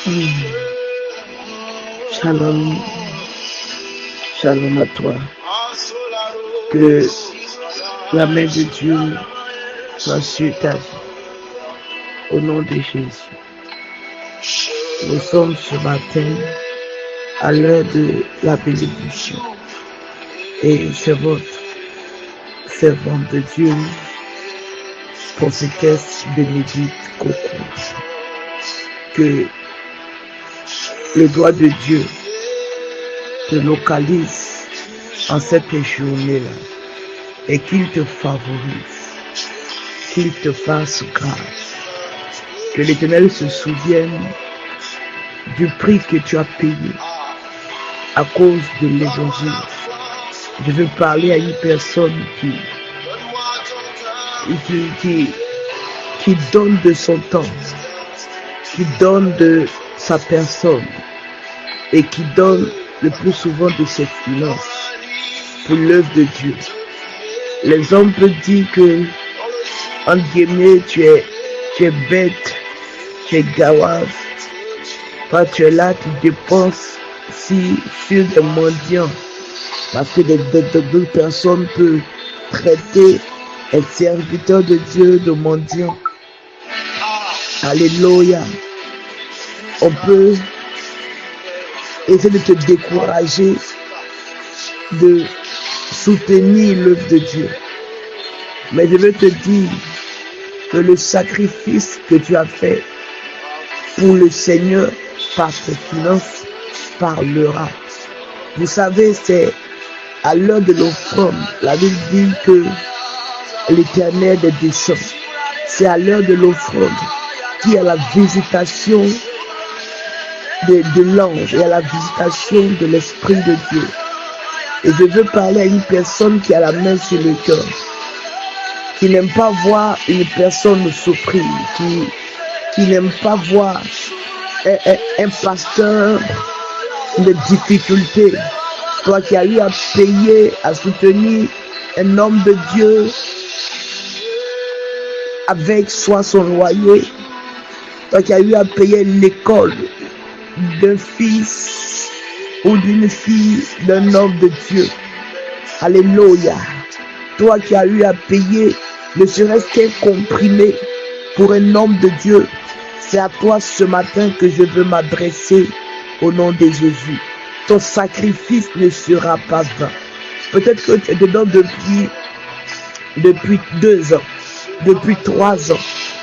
Mm. Shalom, shalom à toi. Que la main de Dieu soit sur ta vie. Au nom de Jésus. Nous sommes ce matin à l'heure de la bénédiction. Et c'est votre servante de Dieu, prophétesse Bénédicte Coco. Que le doigt de Dieu te localise en cette journée-là et qu'il te favorise, qu'il te fasse grâce. Que l'Éternel se souvienne du prix que tu as payé à cause de l'Évangile. Je veux parler à une personne qui donne de son temps, qui donne de sa personne et qui donne le plus souvent de ses finances pour l'œuvre de Dieu. Les hommes peuvent dire que, en guillemets, tu es bête, tu es gawave. Quand tu es là, tu dépenses sur des mendiants. Parce que d'autres personnes peuvent traiter un serviteur de Dieu de mendiant. Alléluia. On peut essayer de te décourager de soutenir l'œuvre de Dieu. Mais je veux te dire que le sacrifice que tu as fait pour le Seigneur par tes finances parlera. Vous savez, c'est à l'heure de l'offrande. La Bible dit que l'Éternel descend. C'est à l'heure de l'offrande qu'il y a la visitation de l'ange et à la visitation de l'Esprit de Dieu. Et je veux parler à une personne qui a la main sur le cœur, qui n'aime pas voir une personne souffrir, qui n'aime pas voir un pasteur de difficultés. Toi qui as eu à payer, à soutenir un homme de Dieu avec soit son loyer, toi qui as eu à payer l'école d'un fils ou d'une fille d'un homme de Dieu. Alléluia. Toi qui as eu à payer ne serait-ce qu'un comprimé pour un homme de Dieu, c'est à toi ce matin que je veux m'adresser au nom de Jésus. Ton sacrifice ne sera pas vain. Peut-être que tu es dedans depuis 2 ans, depuis 3 ans,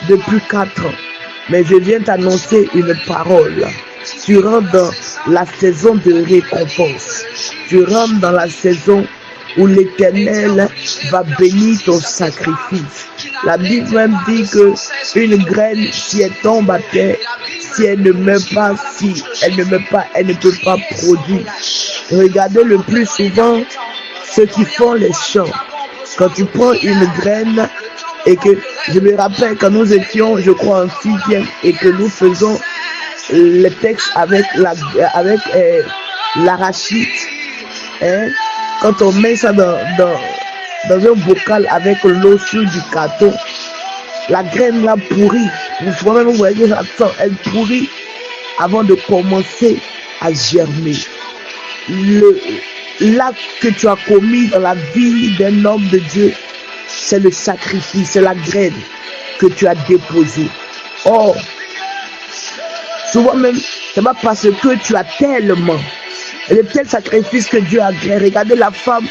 depuis 4 ans. Mais je viens t'annoncer une parole. Tu rentres dans la saison de récompense. Tu rentres dans la saison où l'Éternel va bénir ton sacrifice. La Bible même dit que une graine, si elle tombe à terre, si elle ne meurt pas, elle ne peut pas produire. Regardez le plus souvent ceux qui font les champs. Quand tu prends une graine et que, je me rappelle quand nous étions, je crois, en 6e et que nous faisons les textes avec l'arachide, hein? Quand on met ça dans un bocal avec l'eau sur du carton, la graine là pourrit. Vous voyez ça, elle pourrit avant de commencer à germer. L'acte que tu as commis dans la vie d'un homme de Dieu, c'est le sacrifice, c'est la graine que tu as déposée. Or, souvent même, c'est pas parce que tu as tellement, le tel sacrifice que Dieu a créé. Regardez la femme,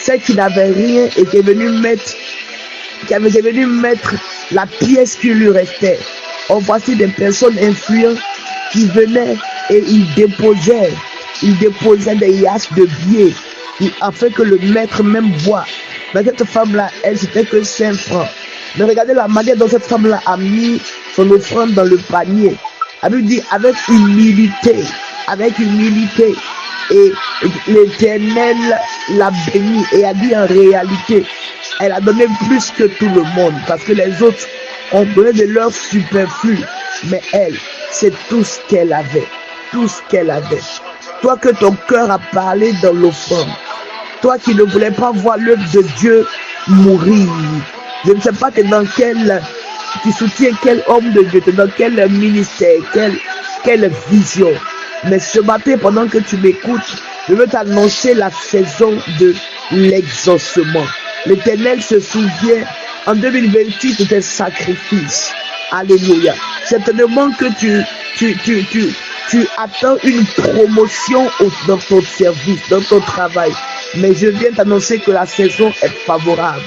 celle qui n'avait rien et qui est venue mettre la pièce qui lui restait. On voici des personnes influentes qui venaient et ils déposaient des yasses de billets afin que le maître même voit. Mais cette femme-là, elle, c'était que 5 francs. Mais regardez la manière dont cette femme-là a mis son offrande dans le panier. Elle lui dit avec humilité. Et l'Éternel l'a béni et a dit en réalité, elle a donné plus que tout le monde. Parce que les autres ont donné de leur superflu. Mais elle, c'est tout ce qu'elle avait. Toi que ton cœur a parlé dans l'offrande. Toi qui ne voulais pas voir l'œuvre de Dieu mourir. Je ne sais pas dans quel, tu soutiens quel homme de Dieu, dans quel ministère, quelle vision. Mais ce matin, pendant que tu m'écoutes, je veux t'annoncer la saison de l'exaucement. L'Éternel se souvient en 2028 de tes sacrifices. Alléluia. Certainement que tu attends une promotion dans ton service, dans ton travail. Mais je viens t'annoncer que la saison est favorable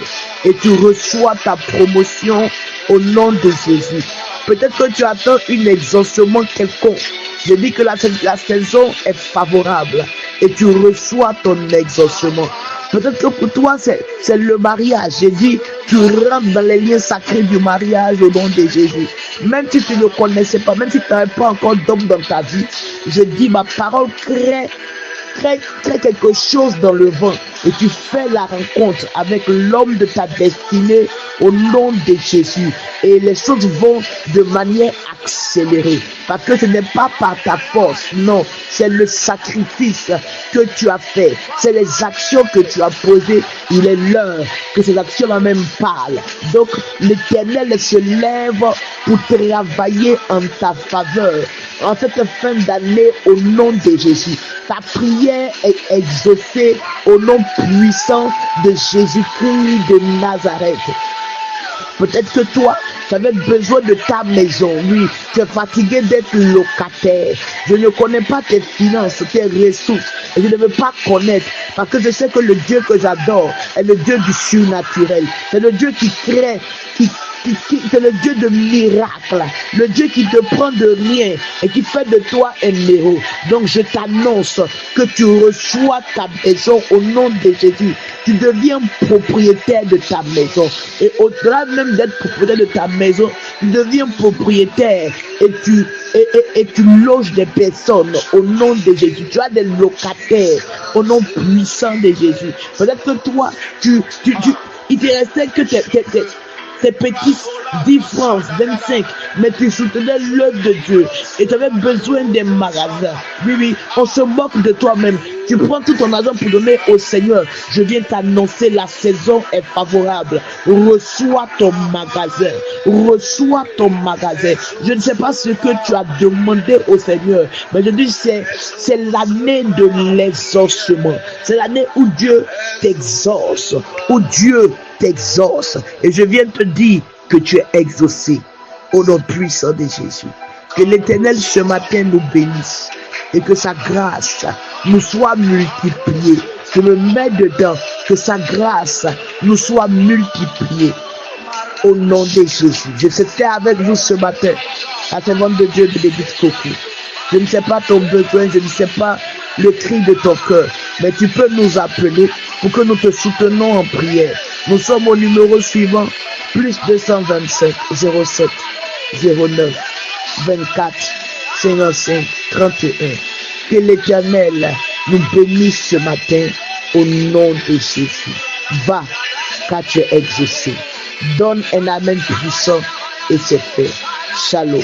et tu reçois ta promotion au nom de Jésus. Peut-être que tu attends un exaucement quelconque. Je dis que la saison est favorable et tu reçois ton exaucement. Peut-être que pour toi, c'est le mariage. J'ai dit, tu rentres dans les liens sacrés du mariage au nom de Jésus. Même si tu ne connaissais pas, même si tu n'avais pas encore d'homme dans ta vie, je dis, ma parole crée quelque chose dans le vent et tu fais la rencontre avec l'homme de ta destinée au nom de Jésus et les choses vont de manière accélérée parce que ce n'est pas par ta force, non, c'est le sacrifice que tu as fait, c'est les actions que tu as posées. Il est l'heure que ces actions même parlent. Donc l'Éternel se lève pour travailler en ta faveur en cette fin d'année au nom de Jésus. Ta prière est exaucée au nom puissant de Jésus-Christ de Nazareth. Peut-être que toi, tu avais besoin de ta maison. Oui, tu es fatigué d'être locataire. Je ne connais pas tes finances, tes ressources. Et je ne veux pas connaître. Parce que je sais que le Dieu que j'adore est le Dieu du surnaturel. C'est le Dieu qui crée, c'est le Dieu de miracles, le Dieu qui te prend de rien et qui fait de toi un héros. Donc je t'annonce que tu reçois ta maison au nom de Jésus. Tu deviens propriétaire de ta maison. Et au-delà même d'être propriétaire de ta maison, tu deviens propriétaire et tu loges des personnes au nom de Jésus. Tu as des locataires au nom puissant de Jésus. Peut-être que toi, il te restait que tes petits 10 francs, 25, mais tu soutenais l'œuvre de Dieu et tu avais besoin des magasins. Oui, on se moque de toi-même. Tu prends tout ton argent pour donner au Seigneur. Je viens t'annoncer, la saison est favorable. Reçois ton magasin. Reçois ton magasin. Je ne sais pas ce que tu as demandé au Seigneur, mais je dis c'est l'année de l'exaucement. C'est l'année où Dieu t'exauce, où Dieu t'exauce. Et je viens te dire que tu es exaucé au nom puissant de Jésus. Que l'Éternel ce matin nous bénisse et que sa grâce nous soit multipliée. Je me mets dedans, que sa grâce nous soit multipliée au nom de Jésus. Je suis avec vous ce matin, la servante de Dieu, Bénédicte Coco. Je ne sais pas ton besoin, je ne sais pas le cri de ton cœur, mais tu peux nous appeler pour que nous te soutenons en prière. Nous sommes au numéro suivant, plus 225 07 09 24 55 31. Que l'Éternel nous bénisse ce matin au nom de Jésus. Va, car tu es exaucé. Donne un amen puissant et c'est fait. Shalom.